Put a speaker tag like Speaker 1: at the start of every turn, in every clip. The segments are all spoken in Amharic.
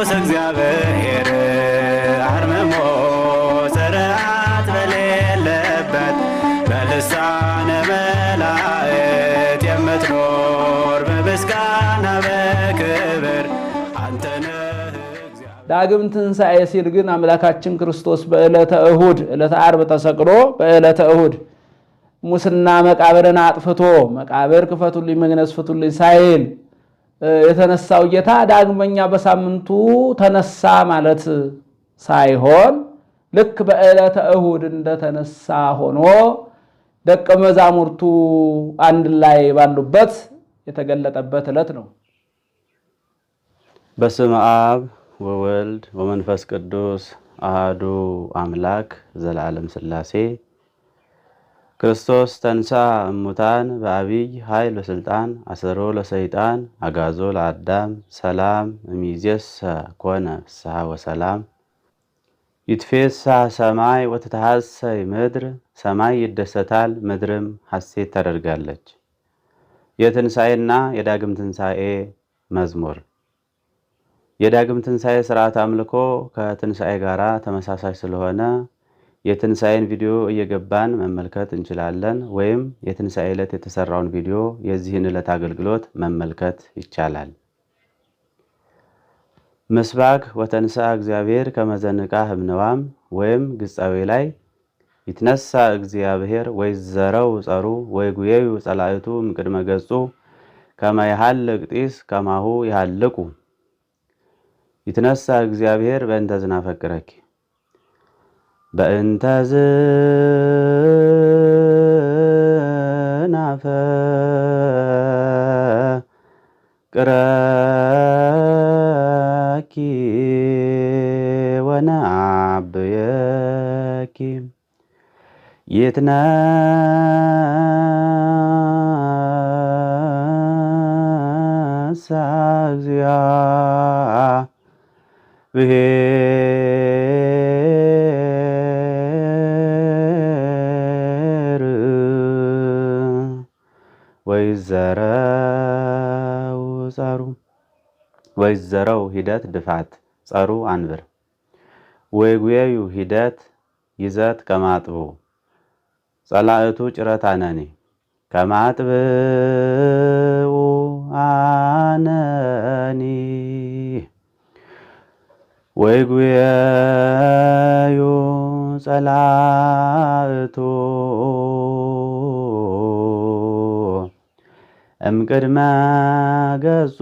Speaker 1: ቅዱስ እግዚአብሔር አርምሞ ስርዓት በሌለበት በልሳነ መላእክት የምትኖር በምስጋና በክብር አንተ ነህ እግዚአብሔር።
Speaker 2: ዳግም ትንሣኤ ሲል ግን አምላካችን ክርስቶስ በዕለተ እሁድ ዕለተ ዓርብ ተሰቅሎ በዕለተ እሁድ ሙስና መቃብርን አጥፍቶ መቃብር ክፈቱልኝ መግነዝ ፍቱልኝ ሳይል የተነሳው ጌታ ዳግመኛ በሳምንቱ ተነሳ ማለት ሳይሆን ልክ በዕለተ እሁድ እንደተነሳ ሆኖ ደቀ መዛሙርቱ አንድ ላይ ባሉበት የተገለጠበት ዕለት ነው።
Speaker 3: በስመ አብ ወወልድ ወመንፈስ ቅዱስ አሐዱ አምላክ ዘላለም ሥላሴ ክርስቶስ ተንሳ እሙታን በአብይ ኃይል ወስልጣን አሰሮ ለሰይጣን አጋዞ ለአዳም ሰላም እምይእዜሰ ኮነ ፍስሐ ወሰላም። ይትፌሳህ ሰማይ ወትትሐሰይ ምድር፣ ሰማይ ይደሰታል ምድርም ሐሴት ታደርጋለች። የትንሣኤና የዳግም ትንሣኤ መዝሙር። የዳግም ትንሣኤ ሥርዓት አምልኮ ከትንሣኤ ጋር ተመሳሳይ ስለሆነ የትንሣኤን ቪዲዮ እየገባን መመልከት እንችላለን፣ ወይም የትንሣኤ ዕለት የተሰራውን ቪዲዮ የዚህን ዕለት አገልግሎት መመልከት ይቻላል። ምስባክ ወተንሳ እግዚአብሔር ከመዘንቃ ህምነዋም ወይም ግጻዌ ላይ ይትነሳ እግዚአብሔር ወይዘረው ጸሩ ወይጉየዩ ጸላእቱ እምቅድመ ገጹ ከመይሃልቅ ጢስ ከማሁ ይሃልቁ። ይትነሳ እግዚአብሔር በእንተ ዝናፈቅረኪ በእንተ ዝናፈቅረኪ ወነአብየኪ ይትነሳ እግዚአብሔር ወይዘረው ጸሩ። ወይዘረው ሂደት ድፋት ጸሩ አንብር። ወይጉየዩ ሂደት ይዘት ከማጥቡ ጸላእቱ ጭረት አነኒ ከማጥብኡ አነኒ ወይጉየዩ ጸላእቱ እምቅድመ ገጹ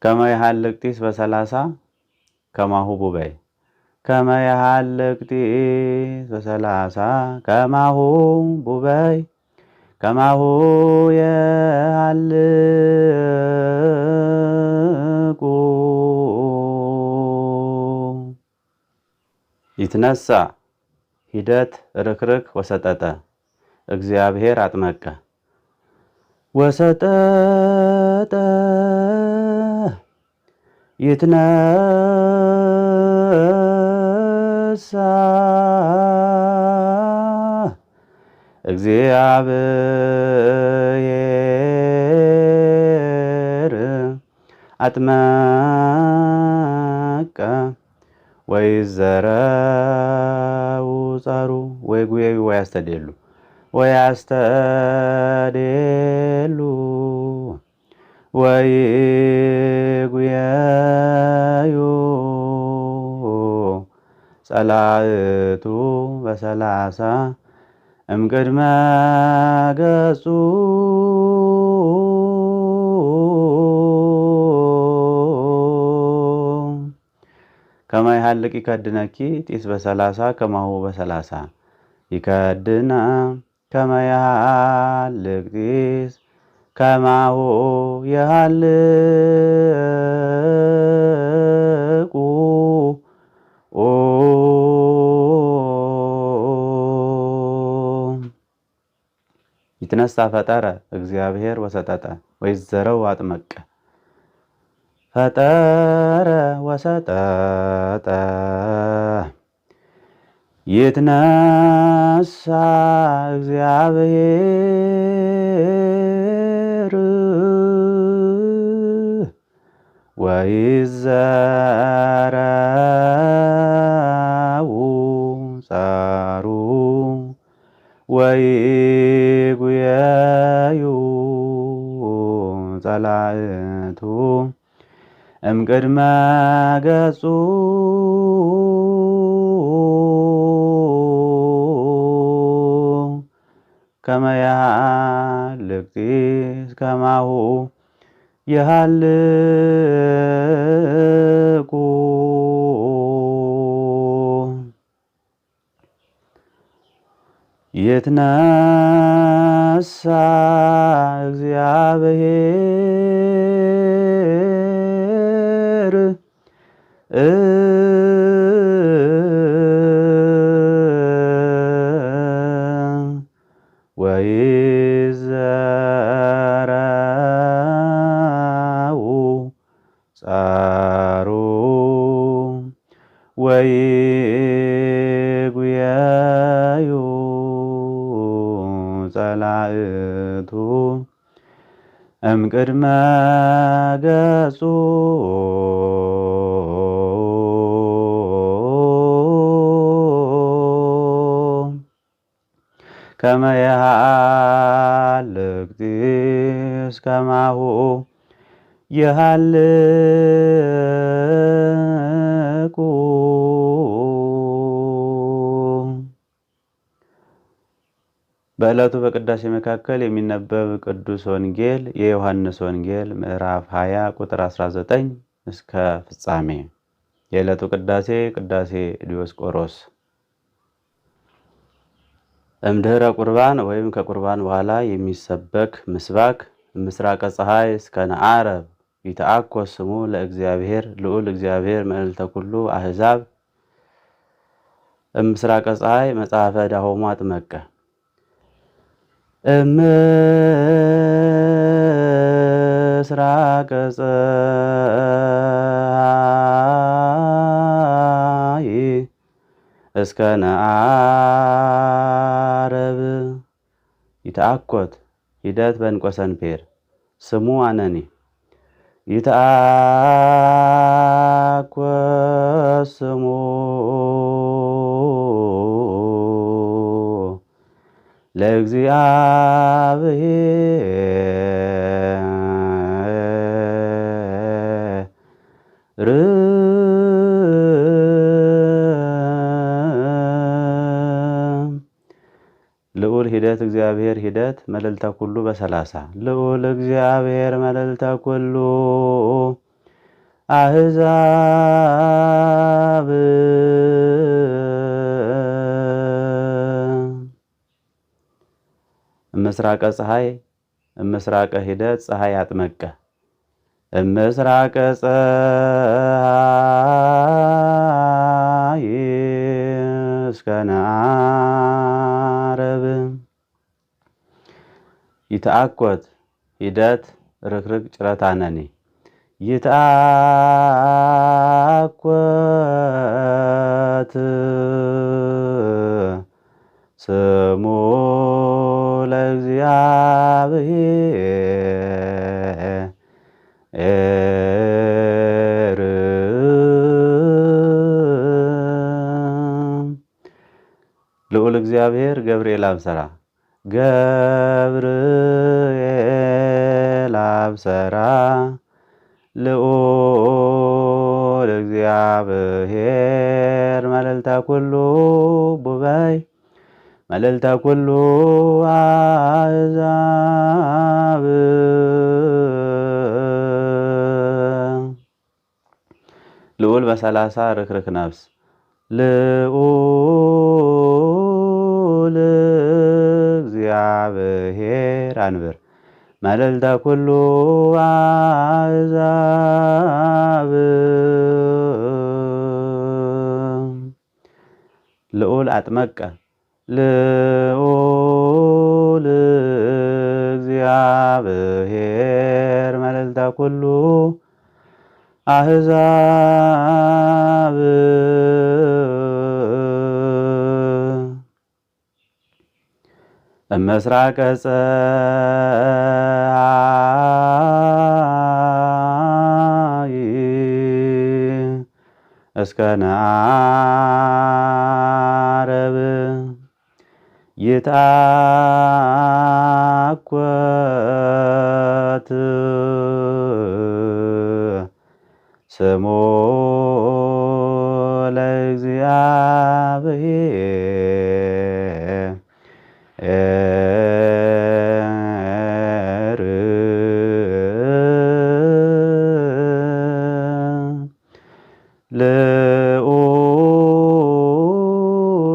Speaker 3: ከመይሃልቅ ጢስ በሰላሳ ከማሁ ቡበይ ከመይሃልቅ ጢስ በሰላሳ ከማሁ ቡበይ ከማሁ የሃልቁ ይትነሳ ሂደት ርክርክ ወሰጠጠ እግዚአብሔር አጥመቀ ወሰጠጠ ይትነሳ እግዚአብሔር አጥመቀ ወይዘረው ጸሩ ወይጉየዩ ወያስተዴሉ ወያስተዴሉ ወይጉየዩ ጸላእቱ በሰላሳ እምቅድመ ገጹ ከመይሃልቅ ይከድነኪ ጢስ በሰላሳ ከማሁ በሰላሳ ይከድነ ከመይሃልቅ ጢስ ከማሁ የሃልቁ ይትነሳ ፈጠረ እግዚአብሔር ወሰጠጠ ወይዘረው አጥመቀ ፈጠረ ወሰጠጠ ይትነሣ እግዚአብሔር ወይዘረው ጸሩ ወይጉየዩ ጸላእቱ እምቅድመ ገጹ ከመ ያህልቅ ጢስ ከማሁ የሃልቁ ይትነሣ እግዚአብሔር ወይዘረው ጸሩ ወይጉየዩ ጸላእቱ እምቅድመ ገጹ ከመ ያህልቅ ጢስ ከማሁ የሃልቁ በዕለቱ በቅዳሴ መካከል የሚነበብ ቅዱስ ወንጌል የዮሐንስ ወንጌል ምዕራፍ 20 ቁጥር 19 እስከ ፍጻሜ። የዕለቱ ቅዳሴ ቅዳሴ ዲዮስቆሮስ። እምድኅረ ቁርባን ወይም ከቁርባን በኋላ የሚሰበክ ምስባክ ምስራቀ ፀሐይ እስከ ነዓረብ ይትአኰስ ስሙ ለእግዚአብሔር ልዑል እግዚአብሔር መልዕልተ ኩሉ አሕዛብ። ምስራቀ ፀሐይ መጽሐፈ ዳሆሙ አጥመቀ ምስራቀ ፀሐይ እስከ ነዓረብ ይትአኰት ሂደት በእንቆ ሰንፔር ስሙ አነኒ ይትአኰስ ስሙ ለእግዚአብሔር ልዑል ሂደት እግዚአብሔር ሂደት መልዕልተ ኩሉ በ30 ልዑል እግዚአብሔር መልዕልተ ኩሉ አሕዛብ ምስራቀ ፀሐይ ምስራቀ ሂደት ፀሐይ አጥመቀ ምስራቀ ፀሐይ እስከ ነዓረብ ይትአኰት ሂደት ርክርክ ጭረት አነኒ ይትአኰት ስሙ ለእግዚአብሔር ልዑል እግዚአብሔር ገብርኤል አብሰራ ገብርኤል አብሰራ ልዑል እግዚአብሔር መልዕልተ ኩሉ ቡበይ መልዕልተ ኩሉ አሕዛብ ልዑል በ30 ርክርክ ነፍስ ልዑል እግዚአብሔር አንብር መልዕልተ ኩሉ አሕዛብ ልዑል አጥመቀ ልዑል እግዚአብሔር መልዕልተ ኩሉ አሕዛብ ምስራቀ ፀሐይ እስከ ነዓርብ ይትአኰት ስሙ ለእግዚአብሔር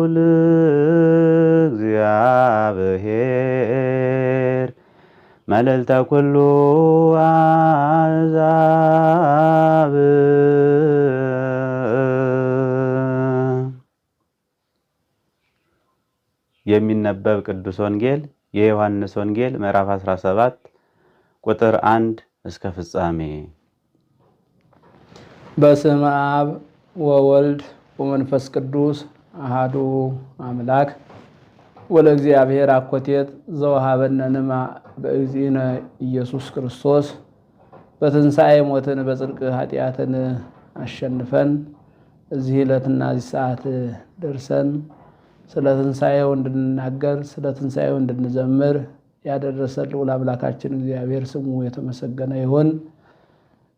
Speaker 3: ልዑል እግዚአብሔር መልዕልተ ኩሉ አሕዛብ። የሚነበብ ቅዱስ ወንጌል የዮሐንስ ወንጌል ምዕራፍ 17 ቁጥር 1 እስከ ፍጻሜ።
Speaker 2: በስመ አብ ወወልድ ወመንፈስ ቅዱስ አሐዱ አምላክ ወለእግዚአብሔር አኮቴት ዘወሀበነ ንማ በእግዚእነ ኢየሱስ ክርስቶስ በትንሣኤ ሞትን በጽድቅ ኃጢአትን አሸንፈን እዚህ ዕለትና እዚህ ሰዓት ደርሰን ስለ ትንሣኤው እንድንናገር ስለ ትንሣኤው እንድንዘምር ያደረሰን ልዑል አምላካችን እግዚአብሔር ስሙ የተመሰገነ ይሁን።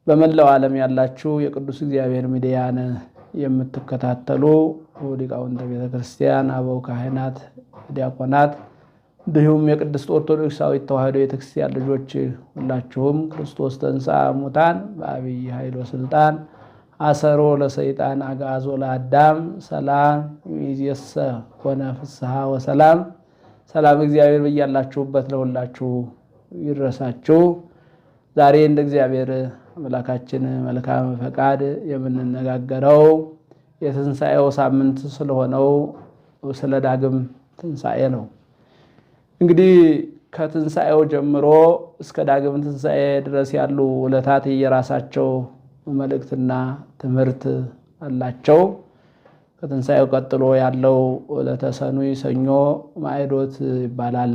Speaker 2: በመላው ዓለም ያላችሁ የቅዱስ እግዚአብሔር ሚዲያን የምትከታተሉ ሊቃውንተ ቤተ ክርስቲያን፣ አበው ካህናት፣ ዲያቆናት እንዲሁም የቅድስት ኦርቶዶክሳዊት ተዋሕዶ ቤተክርስቲያን ልጆች ሁላችሁም ክርስቶስ ተንሥአ እሙታን በዐቢይ ኃይል ወሥልጣን አሰሮ ለሰይጣን አግዓዞ ለአዳም ሰላም ይእዜሰ ኮነ ፍስሐ ወሰላም። ሰላም እግዚአብሔር በያላችሁበት ለሁላችሁ ይድረሳችሁ። ዛሬ እንደ እግዚአብሔር አምላካችን መልካም ፈቃድ የምንነጋገረው የትንሣኤው ሳምንት ስለሆነው ስለ ዳግም ትንሣኤ ነው። እንግዲህ ከትንሣኤው ጀምሮ እስከ ዳግም ትንሣኤ ድረስ ያሉ ዕለታት የራሳቸው መልእክትና ትምህርት አላቸው። ከትንሣኤው ቀጥሎ ያለው ዕለተ ሰኑይ ሰኞ ማዕዶት ይባላል።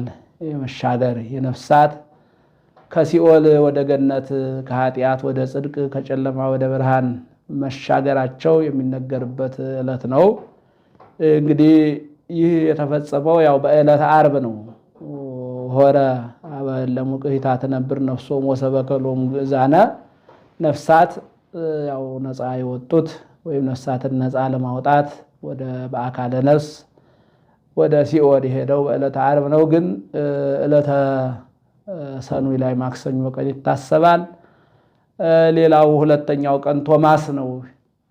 Speaker 2: የመሻገር የነፍሳት ከሲኦል ወደ ገነት ከኃጢአት ወደ ጽድቅ ከጨለማ ወደ ብርሃን መሻገራቸው የሚነገርበት ዕለት ነው። እንግዲህ ይህ የተፈጸመው ያው በዕለተ ዓርብ ነው። ሆረ ለሙቅሂታ ትነብር ነፍሶም ወሰበከሎም ግእዛነ ነፍሳት ያው ነፃ የወጡት ወይም ነፍሳትን ነፃ ለማውጣት ወደ በአካለ ነፍስ ወደ ሲኦል የሄደው በዕለተ ዓርብ ነው። ግን ዕለተ ሰኑይ ላይ ማክሰኞ ቀን ይታሰባል። ሌላው ሁለተኛው ቀን ቶማስ ነው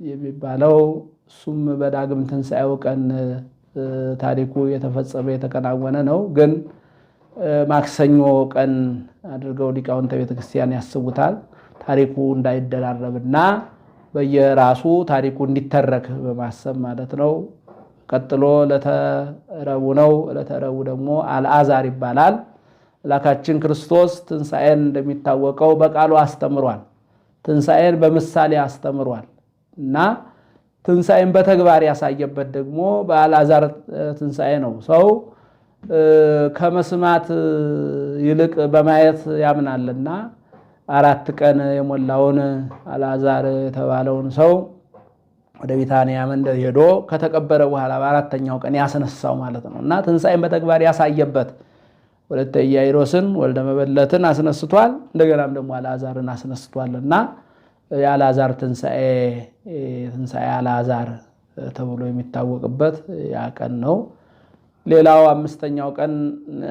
Speaker 2: የሚባለው። እሱም በዳግም ትንሣኤው ቀን ታሪኩ የተፈጸመ የተከናወነ ነው። ግን ማክሰኞ ቀን አድርገው ሊቃውንተ ቤተክርስቲያን ያስቡታል። ታሪኩ እንዳይደራረብና በየራሱ ታሪኩ እንዲተረክ በማሰብ ማለት ነው። ቀጥሎ ለተረቡዕ ነው። ለተረቡዕ ደግሞ አልዓዛር ይባላል። አምላካችን ክርስቶስ ትንሣኤን እንደሚታወቀው በቃሉ አስተምሯል። ትንሣኤን በምሳሌ አስተምሯል እና ትንሣኤን በተግባር ያሳየበት ደግሞ በአልዓዛር ትንሣኤ ነው። ሰው ከመስማት ይልቅ በማየት ያምናልና 4 ቀን የሞላውን አልዓዛር የተባለውን ሰው ወደ ቢታንያ መንደር ሄዶ ከተቀበረ በኋላ በ4ኛው ቀን ያስነሳው ማለት ነው እና ትንሣኤን በተግባር ያሳየበት ወለተ ኢያኢሮስን ወልደ መበለትን አስነስቷል። እንደገናም ደግሞ አልዓዛርን አስነስቷልና የአልዓዛር ትንሣኤ አልዓዛር ተብሎ የሚታወቅበት ያ ቀን ነው። ሌላው 5ኛው ቀን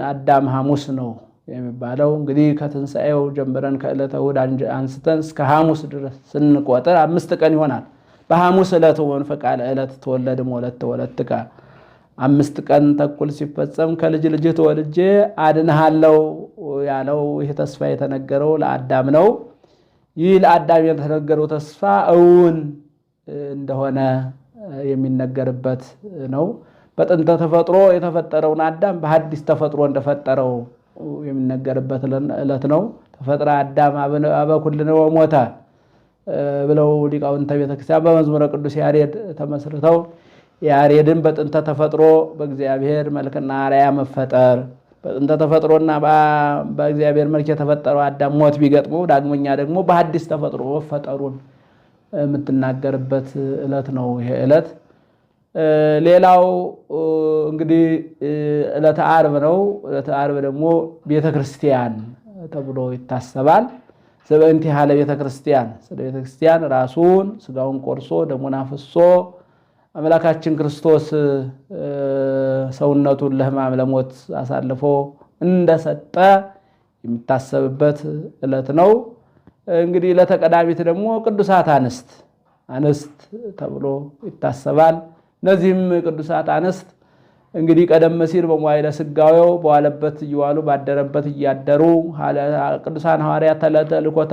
Speaker 2: አዳም ሐሙስ ነው የሚባለው። እንግዲህ ከትንሣኤው ጀምረን ከዕለተ እሑድ አንስተን እስከ ሐሙስ ድረስ ስንቆጥር 5 ቀን ይሆናል። በሐሙስ ዕለት ወንፈቃለ ዕለት ተወለድም ወለተ ወለትከ 5 ቀን ተኩል ሲፈጸም ከልጅ ልጅህ ተወልጄ አድንሃለሁ ያለው ይህ ተስፋ የተነገረው ለአዳም ነው። ይህ ለአዳም የተነገረው ተስፋ እውን እንደሆነ የሚነገርበት ነው። በጥንተ ተፈጥሮ የተፈጠረውን አዳም በሐዲስ ተፈጥሮ እንደፈጠረው የሚነገርበት ዕለት ነው። ተፈጥረ አዳም አበ ኩልነ ወሞተ ብለው ሊቃውንተ ቤተክርስቲያን በመዝሙረ ቅዱስ ያሬድ ተመስርተው ያሬድን በጥንተ ተፈጥሮ በእግዚአብሔር መልክና አርአያ መፈጠር፣ በጥንተ ተፈጥሮና በእግዚአብሔር መልክ የተፈጠረው አዳም ሞት ቢገጥመው ዳግመኛ ደግሞ በአዲስ ተፈጥሮ መፈጠሩን የምትናገርበት ዕለት ነው ይሄ ዕለት። ሌላው እንግዲህ ዕለተ ዓርብ ነው። ዕለተ ዓርብ ደግሞ ቤተክርስቲያን ተብሎ ይታሰባል። ዘበእንቲሃ ለቤተክርስቲያን፣ ስለ ቤተክርስቲያን ራሱን ስጋውን ቆርሶ ደሙን አፍሶ አምላካችን ክርስቶስ ሰውነቱን ለሕማም ለሞት አሳልፎ እንደሰጠ የሚታሰብበት ዕለት ነው። እንግዲህ ዕለተ ቀዳሚት ደግሞ ቅዱሳት አንስት ተብሎ ይታሰባል። እነዚህም ቅዱሳት አንስት እንግዲህ ቀደም ሲል በመዋዕለ ሥጋዌው በዋለበት እየዋሉ ባደረበት እያደሩ ቅዱሳን ሐዋርያት ተልእኮተ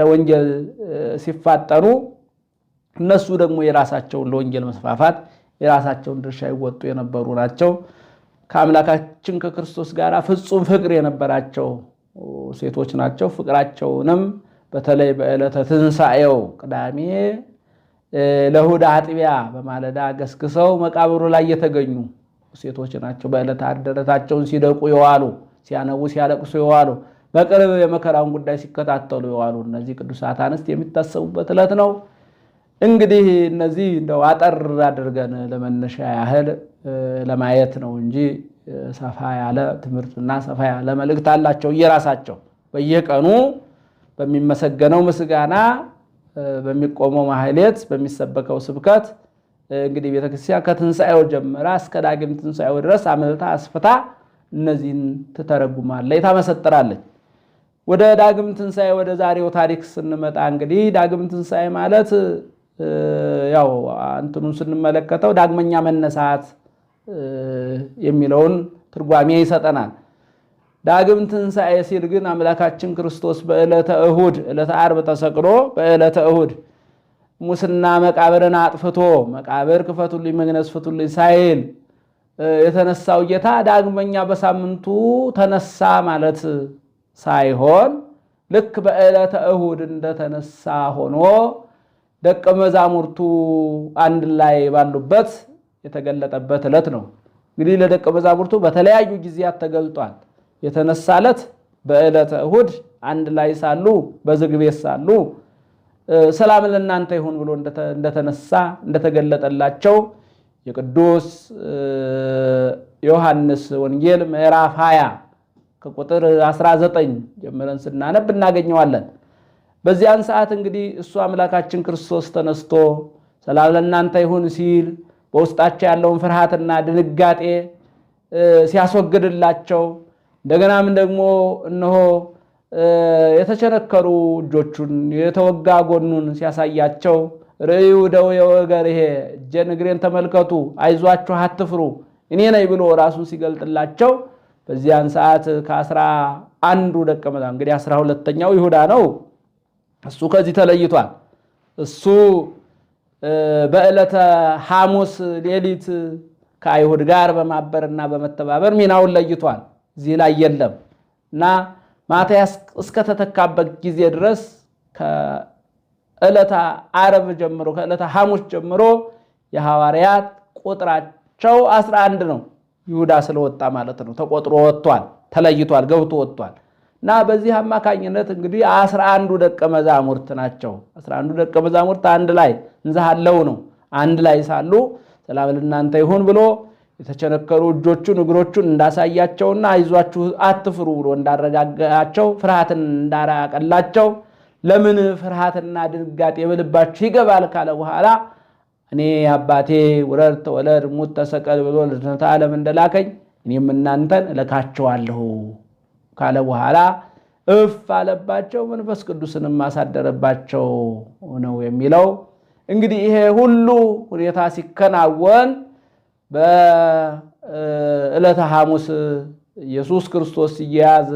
Speaker 2: ወንጌል ሲፋጠኑ እነሱ ደግሞ የራሳቸውን ለወንጌል መስፋፋት የራሳቸውን ድርሻ ይወጡ የነበሩ ናቸው። ከአምላካችን ከክርስቶስ ጋር ፍጹም ፍቅር የነበራቸው ሴቶች ናቸው። ፍቅራቸውንም በተለይ በዕለተ ትንሣኤው ቅዳሜ ለእሑድ አጥቢያ በማለዳ ገስግሰው መቃብሩ ላይ የተገኙ ሴቶች ናቸው። በዕለተ ዓርብ ደረታቸውን ሲደቁ የዋሉ፣ ሲያነቡ ሲያለቅሱ የዋሉ፣ በቅርብ የመከራውን ጉዳይ ሲከታተሉ የዋሉ እነዚህ ቅዱሳት አንስት የሚታሰቡበት ዕለት ነው። እንግዲህ እነዚህ እንደው አጠር አድርገን ለመነሻ ያህል ለማየት ነው እንጂ ሰፋ ያለ ትምህርትና ሰፋ ያለ መልእክት አላቸው። እየራሳቸው በየቀኑ በሚመሰገነው ምስጋና፣ በሚቆመው ማህሌት፣ በሚሰበከው ስብከት እንግዲህ ቤተክርስቲያን ከትንሣኤው ጀምራ እስከ ዳግም ትንሣኤው ድረስ አመልታ አስፍታ እነዚህን ትተረጉማለች፣ ታመሰጥራለች። ወደ ዳግም ትንሣኤ ወደ ዛሬው ታሪክ ስንመጣ እንግዲህ ዳግም ትንሣኤ ማለት ያው እንትኑን ስንመለከተው ዳግመኛ መነሳት የሚለውን ትርጓሜ ይሰጠናል። ዳግም ትንሣኤ ሲል ግን አምላካችን ክርስቶስ በዕለተ እሁድ ዕለተ ዓርብ ተሰቅሎ በዕለተ እሁድ ሙስና መቃብርን አጥፍቶ መቃብር ክፈቱልኝ መግነዝ ፍቱልኝ ሳይል የተነሳው ጌታ ዳግመኛ በሳምንቱ ተነሳ ማለት ሳይሆን ልክ በዕለተ እሁድ እንደተነሳ ሆኖ ደቀ መዛሙርቱ አንድ ላይ ባሉበት የተገለጠበት ዕለት ነው። እንግዲህ ለደቀ መዛሙርቱ በተለያዩ ጊዜያት ተገልጧል። የተነሳለት በዕለተ እሁድ አንድ ላይ ሳሉ በዝግ ቤት ሳሉ ሰላም ለእናንተ ይሁን ብሎ እንደተነሳ እንደተገለጠላቸው የቅዱስ ዮሐንስ ወንጌል ምዕራፍ 20 ከቁጥር 19 ጀምረን ስናነብ እናገኘዋለን። በዚያን ሰዓት እንግዲህ እሱ አምላካችን ክርስቶስ ተነስቶ ሰላም ለእናንተ ይሁን ሲል በውስጣቸው ያለውን ፍርሃትና ድንጋጤ ሲያስወግድላቸው እንደገናም ደግሞ እነሆ የተቸነከሩ እጆቹን የተወጋ ጎኑን ሲያሳያቸው ርእዩ ደዌ ወገርየ እጄን እግሬን ተመልከቱ አይዟችሁ አትፍሩ እኔ ነኝ ብሎ ራሱን ሲገልጥላቸው በዚያን ሰዓት ከ11 ደቀ መዛሙርት እንግዲህ 12ኛው ይሁዳ ነው። እሱ ከዚህ ተለይቷል። እሱ በዕለተ ሐሙስ ሌሊት ከአይሁድ ጋር በማበርና በመተባበር ሚናውን ለይቷል። እዚህ ላይ የለም እና ማትያስ እስከተተካበት ጊዜ ድረስ ከዕለተ ዓርብ ጀምሮ ከዕለተ ሐሙስ ጀምሮ የሐዋርያት ቁጥራቸው 11 ነው። ይሁዳ ስለወጣ ማለት ነው። ተቆጥሮ ወጥቷል፣ ተለይቷል፣ ገብቶ ወጥቷል። እና በዚህ አማካኝነት እንግዲህ 11 ደቀ መዛሙርት ናቸው። 11 ደቀ መዛሙርት አንድ ላይ እንዛሃለው ነው። አንድ ላይ ሳሉ ሰላም ለእናንተ ይሁን ብሎ የተቸነከሩ እጆቹን እግሮቹን እንዳሳያቸውና አይዟችሁ አትፍሩ ብሎ እንዳረጋጋቸው ፍርሃትን እንዳራቀላቸው ለምን ፍርሃትና ድንጋጤ በልባችሁ ይገባል ካለ በኋላ እኔ አባቴ ውረድ ተወለድ ሙት ተሰቀል ብሎ ለድኅነተ ዓለም እንደላከኝ እኔም እናንተን እልካቸዋለሁ ካለ በኋላ እፍ አለባቸው፣ መንፈስ ቅዱስንም ማሳደረባቸው ነው የሚለው። እንግዲህ ይሄ ሁሉ ሁኔታ ሲከናወን በዕለተ ሐሙስ ኢየሱስ ክርስቶስ ሲያዝ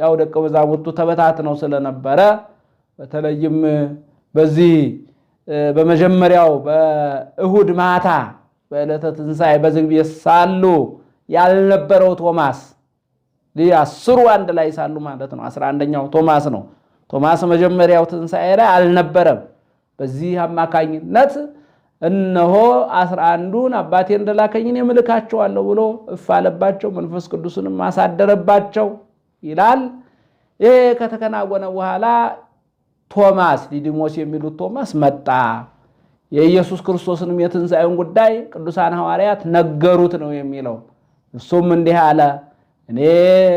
Speaker 2: ያው ደቀ መዛሙርቱ ተበታትነው ስለነበረ በተለይም በዚህ በመጀመሪያው በእሁድ ማታ በዕለተ ትንሣኤ በዝግ ቤት ሳሉ ያልነበረው ቶማስ ሊያስሩ አንድ ላይ ሳሉ ማለት ነው 11ኛው ቶማስ ነው። ቶማስ መጀመሪያው ትንሣኤ ላይ አልነበረም። በዚህ አማካኝነት እነሆ 11ዱን አባቴ እንደላከኝ እኔ እልካቸዋለሁ ብሎ እፍ አለባቸው፣ መንፈስ ቅዱስንም አሳደረባቸው ይላል። ይሄ ከተከናወነ በኋላ ቶማስ ዲዲሞስ የሚሉት ቶማስ መጣ። የኢየሱስ ክርስቶስንም የትንሣኤውን ጉዳይ ቅዱሳን ሐዋርያት ነገሩት ነው የሚለው። እሱም እንዲህ አለ፣ እኔ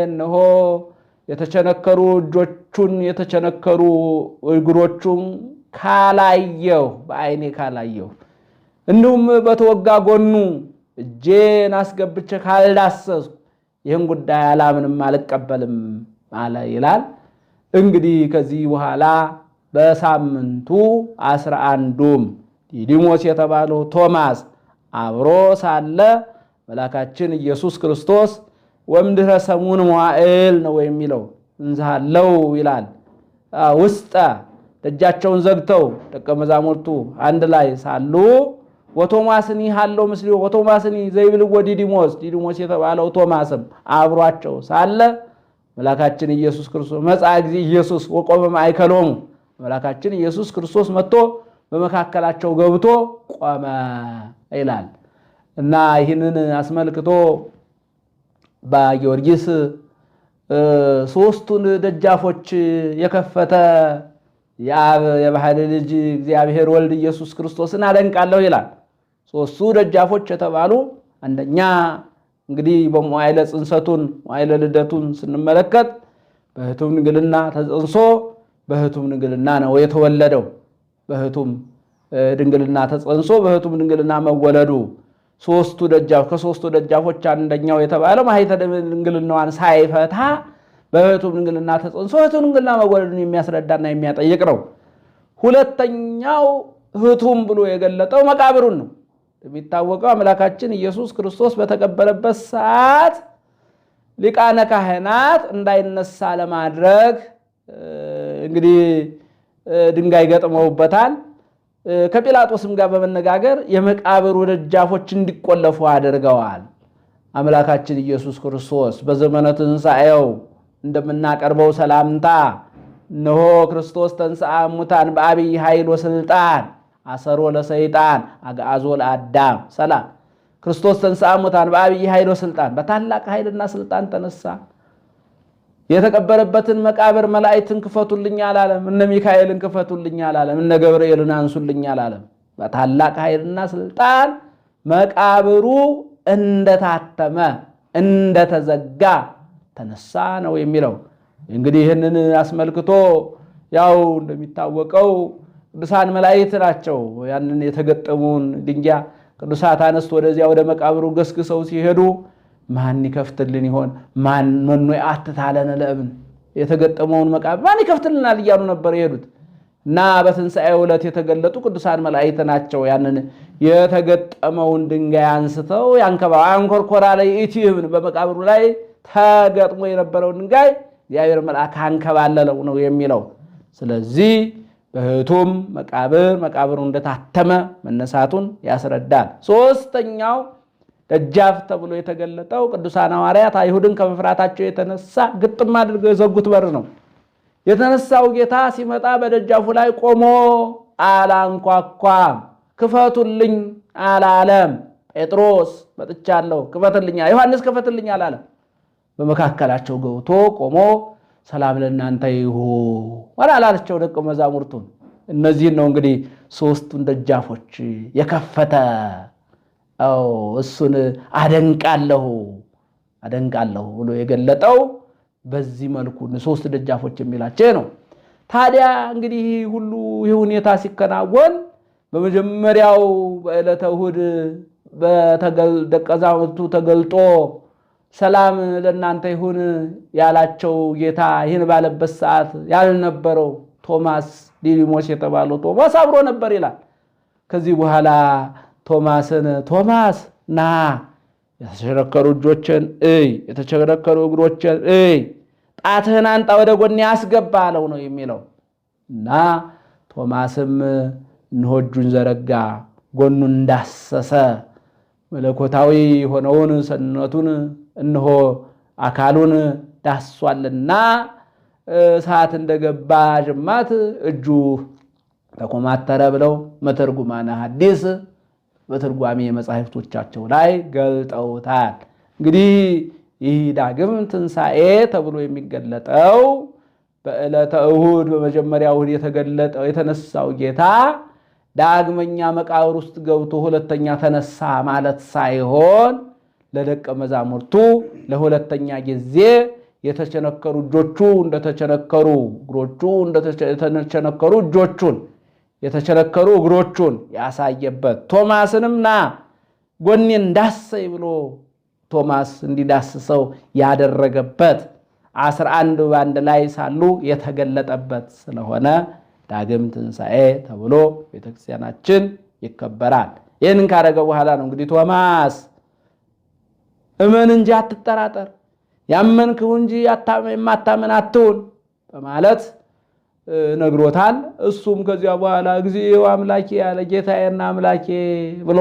Speaker 2: እነሆ የተቸነከሩ እጆቹን የተቸነከሩ እግሮቹን ካላየሁ በዓይኔ ካላየሁ እንዲሁም በተወጋ ጎኑ እጄን አስገብቼ ካልዳሰስኩ ይህን ጉዳይ አላምንም አልቀበልም አለ ይላል። እንግዲህ ከዚህ በኋላ በሳምንቱ 11ዱም ዲዲሞስ የተባለው ቶማስ አብሮ ሳለ መልአካችን ኢየሱስ ክርስቶስ ወምድኅረ ሰሙን መዋዕል ነው የሚለው እንዛለው ይላል። ውስጠ ደጃቸውን ዘግተው ደቀ መዛሙርቱ አንድ ላይ ሳሉ ወቶማስኒ ሃለው ምስሊው ወቶማስኒ ዘይብልዎ ዲዲሞስ ዲዲሞስ የተባለው ቶማስም አብሯቸው ሳለ መልአካችን ኢየሱስ ክርስቶስ መጽአ ጊዜ ኢየሱስ ወቆመ ማእከሎሙ መልአካችን ኢየሱስ ክርስቶስ መጥቶ በመካከላቸው ገብቶ ቆመ ይላል እና ይህንን አስመልክቶ በጊዮርጊስ ሶስቱን ደጃፎች የከፈተ የአብ የባህሪ ልጅ እግዚአብሔር ወልድ ኢየሱስ ክርስቶስን አደንቃለሁ ይላል። ሶስቱ ደጃፎች የተባሉ አንደኛ እንግዲህ በመዋዕለ ጽንሰቱን መዋዕለ ልደቱን ስንመለከት በሕቱም ድንግልና ተጸንሶ በሕቱም ድንግልና ነው የተወለደው። በሕቱም ድንግልና ተጸንሶ በሕቱም ድንግልና መወለዱ ሶስቱ ደጃፍ ከሶስቱ ደጃፎች አንደኛው የተባለው ማኅተመ ድንግልናዋን ሳይፈታ በሕቱም ድንግልና ተጸንሶ በሕቱም ድንግልና መወለዱን የሚያስረዳና የሚያጠይቅ ነው። ሁለተኛው ሕቱም ብሎ የገለጠው መቃብሩን ነው። የሚታወቀው አምላካችን ኢየሱስ ክርስቶስ በተቀበረበት ሰዓት ሊቃነ ካህናት እንዳይነሳ ለማድረግ እንግዲህ ድንጋይ ገጥመውበታል። ከጲላጦስም ጋር በመነጋገር የመቃብሩ ደጃፎች እንዲቆለፉ አድርገዋል። አምላካችን ኢየሱስ ክርስቶስ በዘመነ ትንሣኤው እንደምናቀርበው ሰላምታ እነሆ ክርስቶስ ተንሥአ እሙታን በዐቢይ ኃይል ወሥልጣን አሰሮ ለሰይጣን አግዓዞ ለአዳም ሰላም። ክርስቶስ ተንሥአ እሙታን በዐቢይ ኃይል ወሥልጣን በታላቅ ኃይልና ስልጣን ተነሳ። የተቀበረበትን መቃብር መላእክትን ክፈቱልኝ አላለም። እነ ሚካኤልን ክፈቱልኝ አላለም። እነ ገብርኤልን አንሱልኝ አላለም። በታላቅ ኃይልና ስልጣን መቃብሩ እንደታተመ እንደተዘጋ ተነሳ ነው የሚለው። እንግዲህ ይህንን አስመልክቶ ያው እንደሚታወቀው ቅዱሳን መላእክት ናቸው ያንን የተገጠሙን ድንጋይ ቅዱሳት አነስት ወደዚያ ወደ መቃብሩ ገስግሰው ሲሄዱ ማን ይከፍትልን ይሆን ማን መኖ ያትታለን ለእብን የተገጠመውን መቃብር ማን ይከፍትልናል እያሉ ነበር የሄዱት እና በትንሣኤው ዕለት የተገለጡ ቅዱሳን መላእክት ናቸው ያንን የተገጠመውን ድንጋይ አንስተው አንኮርኮራ ላይ ኢቲብን በመቃብሩ ላይ ተገጥሞ የነበረውን ድንጋይ እግዚአብሔር መልአክ አንከባለለው ነው የሚለው። ስለዚህ በሕቱም መቃብሩ እንደታተመ መነሳቱን ያስረዳል። ሶስተኛው ደጃፍ ተብሎ የተገለጠው ቅዱሳን ሐዋርያት አይሁድን ከመፍራታቸው የተነሳ ግጥም አድርገው የዘጉት በር ነው። የተነሳው ጌታ ሲመጣ በደጃፉ ላይ ቆሞ አላንኳኳም፣ ክፈቱልኝ አላለም። ጴጥሮስ መጥቻለሁ ክፈትልኝ፣ ዮሐንስ ክፈትልኝ አላለም። በመካከላቸው ገብቶ ቆሞ ሰላም ለእናንተ ይሁን አላላቸው ደቀ መዛሙርቱን። እነዚህን ነው እንግዲህ ሶስቱን ደጃፎች የከፈተ እሱን አደንቃለሁ ብሎ የገለጠው በዚህ መልኩ ሶስት ደጃፎች የሚላቸው ነው። ታዲያ እንግዲህ ሁሉ ይህ ሁኔታ ሲከናወን በመጀመሪያው በዕለተ እሑድ ደቀ መዛሙርቱ ተገልጦ ሰላም ለእናንተ ይሁን ያላቸው ጌታ ይህን ባለበት ሰዓት ያልነበረው ቶማስ ዲዲሞስ የተባለው ቶማስ አብሮ ነበር ይላል። ከዚህ በኋላ ቶማስን ቶማስ ና የተቸነከሩ እጆችን የተቸነከሩ እግሮችን ጣትህን አንጣ ወደ ጎኔ አስገባ አለው ነው የሚለው እና ቶማስም እነሆ እጁን ዘረጋ፣ ጎኑን እንዳሰሰ መለኮታዊ የሆነውን ሰውነቱን እነሆ አካሉን ዳሷልና ሰዓት እንደገባ ጅማት እጁ ተኮማተረ ብለው መተርጉማነ ሐዲስ በትርጓሜ መጻሕፍቶቻቸው ላይ ገልጠውታል። እንግዲህ ይህ ዳግም ትንሣኤ ተብሎ የሚገለጠው በዕለተ እሁድ በመጀመሪያው እሁድ የተነሳው ጌታ ዳግመኛ መቃብር ውስጥ ገብቶ ሁለተኛ ተነሳ ማለት ሳይሆን ለደቀ መዛሙርቱ ለሁለተኛ ጊዜ የተቸነከሩ እጆቹ እንደተቸነከሩ እግሮቹ እንደተቸነከሩ እጆቹን የተቸነከሩ እግሮቹን ያሳየበት ቶማስንም ና ጎኔን ዳሰኝ ብሎ ቶማስ እንዲዳስሰው ያደረገበት 11 በአንድ ላይ ሳሉ የተገለጠበት ስለሆነ ዳግም ትንሣኤ ተብሎ ቤተክርስቲያናችን ይከበራል። ይህንን ካደረገ በኋላ ነው እንግዲህ ቶማስ እመን እንጂ አትጠራጠር፣ ያመንክው እንጂ የማታመን አትሁን በማለት ነግሮታል። እሱም ከዚያ በኋላ እግዚኦ አምላኬ ያለ ጌታዬና አምላኬ ብሎ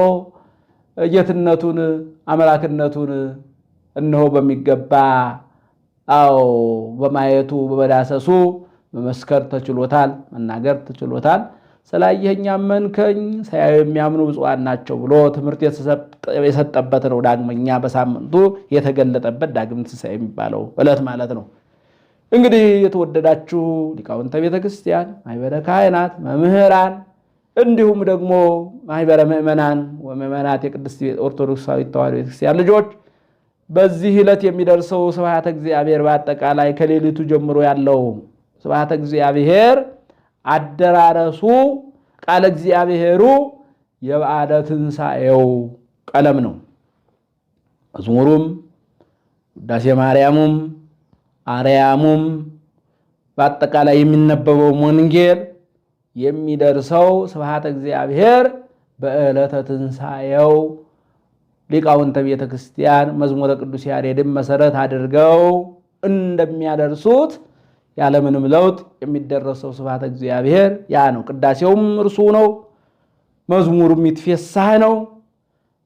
Speaker 2: ጌትነቱን አምላክነቱን እነሆ በሚገባ በማየቱ በመዳሰሱ መመስከር ተችሎታል፣ መናገር ተችሎታል። ስላየኸኝ አመንከኝ ሳያዩ የሚያምኑ ብፁዓን ናቸው ብሎ ትምህርት የሰጠበት ነው። ዳግመኛ በሳምንቱ የተገለጠበት ዳግም ትንሣኤ የሚባለው ዕለት ማለት ነው። እንግዲህ የተወደዳችሁ ሊቃውንተ ቤተክርስቲያን፣ ማኅበረ ካህናት፣ መምህራን እንዲሁም ደግሞ ማኅበረ ምእመናን ወምእመናት የቅድስት ኦርቶዶክሳዊት ተዋሕዶ ቤተክርስቲያን ልጆች በዚህ ዕለት የሚደርሰው ስብሐተ እግዚአብሔር በአጠቃላይ ከሌሊቱ ጀምሮ ያለው ስብሐተ እግዚአብሔር አደራረሱ ቃለ እግዚአብሔሩ የበዓለ ትንሣኤው ቀለም ነው። መዝሙሩም ውዳሴ ማርያሙም አርያሙም በአጠቃላይ የሚነበበው ወንጌል የሚደርሰው ስብሐተ እግዚአብሔር በዕለተ ትንሣኤው ሊቃውንተ ቤተ ክርስቲያን መዝሙረ ቅዱስ ያሬድን መሰረት አድርገው እንደሚያደርሱት ያለምንም ለውጥ የሚደረሰው ስብሐተ እግዚአብሔር ያ ነው። ቅዳሴውም እርሱ ነው። መዝሙሩም ይትፌሳህ ነው።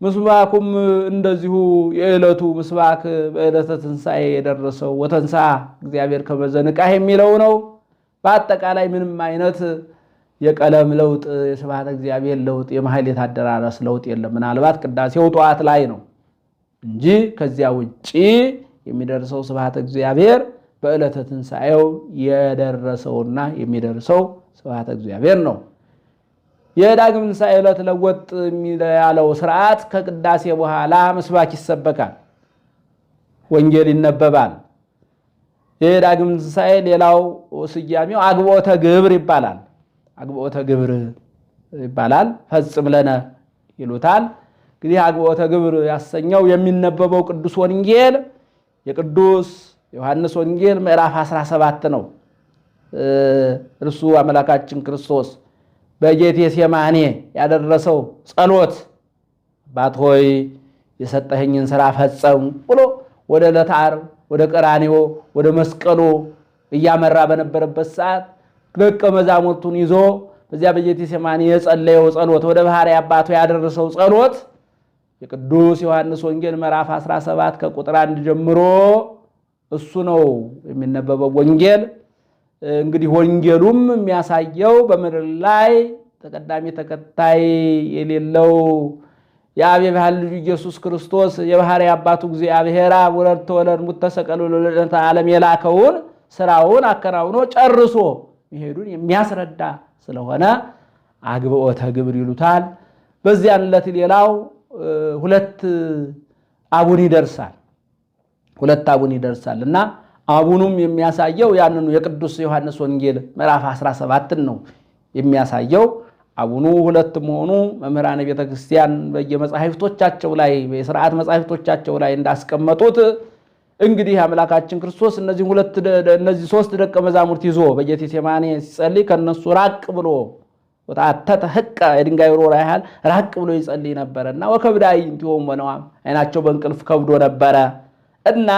Speaker 2: ምስባኩም እንደዚሁ የዕለቱ ምስባክ በዕለተ ትንሣኤ የደረሰው ወተንሥአ እግዚአብሔር ከመ ዘንቃሕ የሚለው ነው። በአጠቃላይ ምንም አይነት የቀለም ለውጥ፣ የስብሐተ እግዚአብሔር ለውጥ፣ የማሕሌት አደራረስ ለውጥ የለም። ምናልባት ቅዳሴው ጠዋት ላይ ነው እንጂ ከዚያ ውጪ የሚደርሰው ስብሐተ እግዚአብሔር በዕለተ ትንሣኤው የደረሰውና የሚደርሰው ስብሐተ እግዚአብሔር ነው። የዳግም ትንሣኤ ዕለት ለወጥ ያለው ስርዓት ከቅዳሴ በኋላ ምስባክ ይሰበካል፣ ወንጌል ይነበባል። የዳግም ትንሣኤ ሌላው ስያሜው አግብኦተ ግብር ይባላል። አግብኦተ ግብር ይባላል። ፈጽም ለነ ይሉታል። እንግዲህ አግብኦተ ግብር ያሰኘው የሚነበበው ቅዱስ ወንጌል የቅዱስ ዮሐንስ ወንጌል ምዕራፍ 17 ነው። እርሱ አምላካችን ክርስቶስ በጌቴሴማኒ ያደረሰው ጸሎት አባት ሆይ የሰጠኸኝን ሥራ ፈጸም ብሎ ወደ ዕለተ ዓርብ ወደ ቀራንዮ ወደ መስቀሉ እያመራ በነበረበት ሰዓት ደቀ መዛሙርቱን ይዞ በዚያ በጌቴሴማኒ የጸለየው ጸሎት ወደ ባሕርይ አባቱ ያደረሰው ጸሎት የቅዱስ ዮሐንስ ወንጌል ምዕራፍ 17 ከቁጥር 1 ጀምሮ እሱ ነው የሚነበበው ወንጌል። እንግዲህ ወንጌሉም የሚያሳየው በምድር ላይ ተቀዳሚ ተከታይ የሌለው የአብ የባህል ልጁ ኢየሱስ ክርስቶስ የባሕርይ አባቱ እግዚአብሔር ውረድ ተወለድ ሙት ተሰቀል ለዓለተ ዓለም የላከውን ስራውን አከናውኖ ጨርሶ መሄዱን የሚያስረዳ ስለሆነ አግብኦተ ግብር ይሉታል። በዚያን ዕለት ሌላው ሁለት አቡን ይደርሳል እና አቡኑም የሚያሳየው ያንኑ የቅዱስ ዮሐንስ ወንጌል ምዕራፍ 17 ነው የሚያሳየው። አቡኑ ሁለት መሆኑ መምህራነ ቤተክርስቲያን በየመጻሕፍቶቻቸው ላይ በሥርዓት መጻሕፍቶቻቸው ላይ እንዳስቀመጡት እንግዲህ አምላካችን ክርስቶስ እነዚህ ሶስት ደቀ መዛሙርት ይዞ በጌቴሴማኒ ሲጸልይ ከነሱ ራቅ ብሎ ወታተተ ህቀ የድንጋይ ሮራ ያህል ራቅ ብሎ ይጸልይ ነበርና ወከብዳይ እንቲሆም ወነዋም አይናቸው በእንቅልፍ ከብዶ ነበረ እና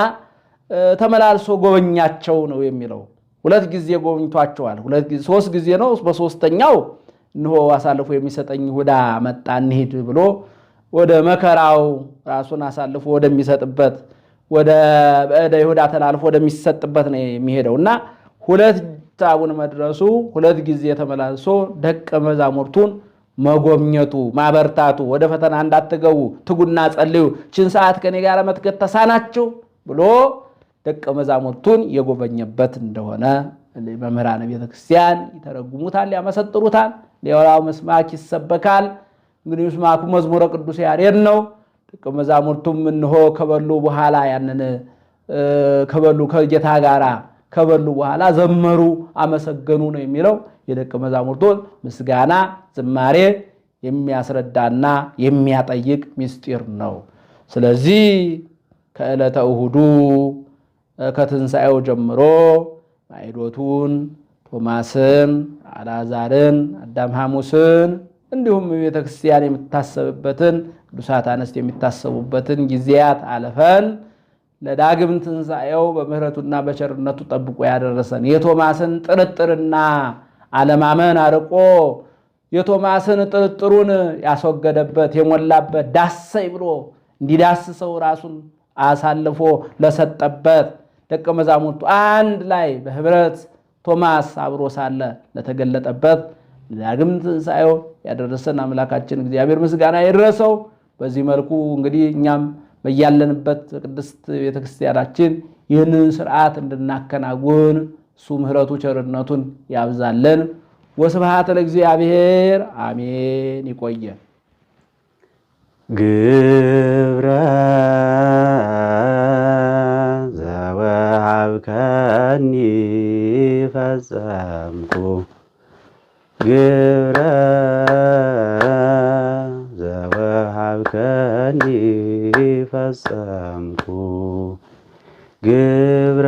Speaker 2: ተመላልሶ ጎበኛቸው ነው የሚለው። ሁለት ጊዜ ጎብኝቷቸዋል። ሶስት ጊዜ ነው። በሶስተኛው እንሆ አሳልፎ የሚሰጠኝ ይሁዳ መጣ እንሂድ ብሎ ወደ መከራው ራሱን አሳልፎ ወደሚሰጥበት ወደ በእደ ይሁዳ ተላልፎ ወደሚሰጥበት ነው የሚሄደውና ሁለት አቡን መድረሱ ሁለት ጊዜ ተመላልሶ ደቀ መዛሙርቱን መጎብኘቱ ማበርታቱ፣ ወደ ፈተና እንዳትገቡ ትጉና ጸልዩ፣ ችን ሰዓት ከኔ ጋር መትገት ተሳናችሁ ብሎ ደቀ መዛሙርቱን የጎበኘበት እንደሆነ መምህራነ ቤተክርስቲያን ይተረጉሙታል፣ ያመሰጥሩታል። ሌላው ምስማክ ይሰበካል። እንግዲህ ምስማኩ መዝሙረ ቅዱስ ያሬድ ነው። ደቀ መዛሙርቱም እንሆ ከበሉ በኋላ ያንን ከበሉ ከጌታ ጋራ ከበሉ በኋላ ዘመሩ፣ አመሰገኑ ነው የሚለው። የደቀ መዛሙርቱ ምስጋና ዝማሬ የሚያስረዳና የሚያጠይቅ ምስጢር ነው። ስለዚህ ከዕለተ እሁዱ ከትንሣኤው ጀምሮ ማዕዶቱን፣ ቶማስን፣ አልዓዛርን፣ አዳም ሐሙስን እንዲሁም ቤተክርስቲያን የምታሰብበትን ቅዱሳት አንስት የሚታሰቡበትን ጊዜያት አለፈን ለዳግም ትንሣኤው በምህረቱና በቸርነቱ ጠብቆ ያደረሰን የቶማስን ጥርጥርና አለማመን አርቆ የቶማስን ጥርጥሩን ያስወገደበት የሞላበት ዳሰይ ብሎ እንዲዳስሰው ራሱን አሳልፎ ለሰጠበት ደቀ መዛሙርቱ አንድ ላይ በህብረት ቶማስ አብሮ ሳለ ለተገለጠበት ዳግም ትንሣኤው ያደረሰን አምላካችን እግዚአብሔር ምስጋና ይድረሰው። በዚህ መልኩ እንግዲህ እኛም በያለንበት ቅድስት ቤተክርስቲያናችን ይህንን ስርዓት እንድናከናውን እሱ ምህረቱ ቸርነቱን ያብዛልን። ወስብሐት ለእግዚአብሔር አሜን። ይቆየን።
Speaker 3: ግብረ ዘወሀብከኒ ፈጸምኩ ግብረ ዘወሀብከኒ ፈጸምኩ ግብረ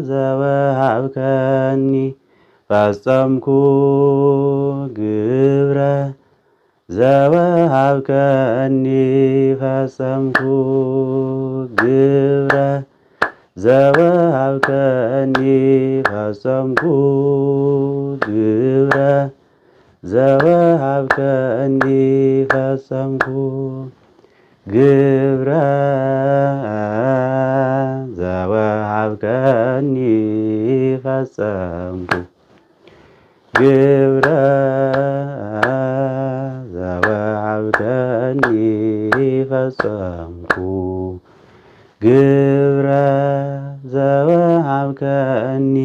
Speaker 3: ዘወሀብከኒ ፈጸምኩ ግብረ ዘወሀብከኒ ፈጸምኩ ግብረ ዘወሀብከኒ ፈጸምኩ ግብረ ዘወሀብከኒ ፈጸምኩ ግብረ ዘወሀብከኒ ፈጸምኩ ግብረ ዘወሀብከኒ ፈጸምኩ ግብረ ዘወሀብከኒ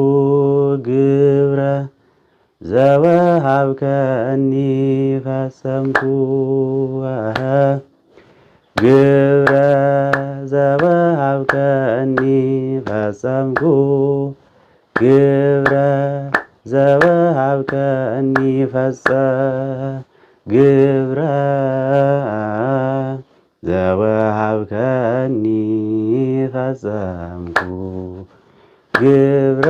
Speaker 3: ፈጸምኩ ግብረ ዘወሀብከኒ ፈጸምኩ ግብረ ዘወሀብከኒ ፈጸምኩ ግብረ ዘወሀብከኒ ግብረ ዘወሀብከኒ ፈጸምኩ ግብረ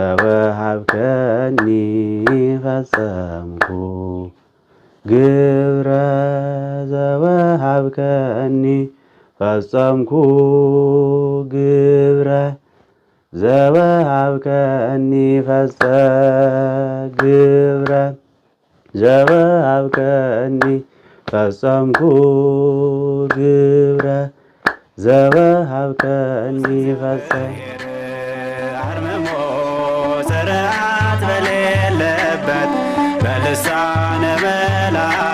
Speaker 3: ዘወሀብከኒ ፈጸምኩ ግብረ ዘወሀብከኒ ፈጸምኩ ግብረ ዘወሀብከኒ ግብረ ዘወሀብከኒ ፈጸምኩ ግብረ ዘወሀብከኒ
Speaker 1: አርምሞ ስርዓት በሌለበት በልሳነ መላእክት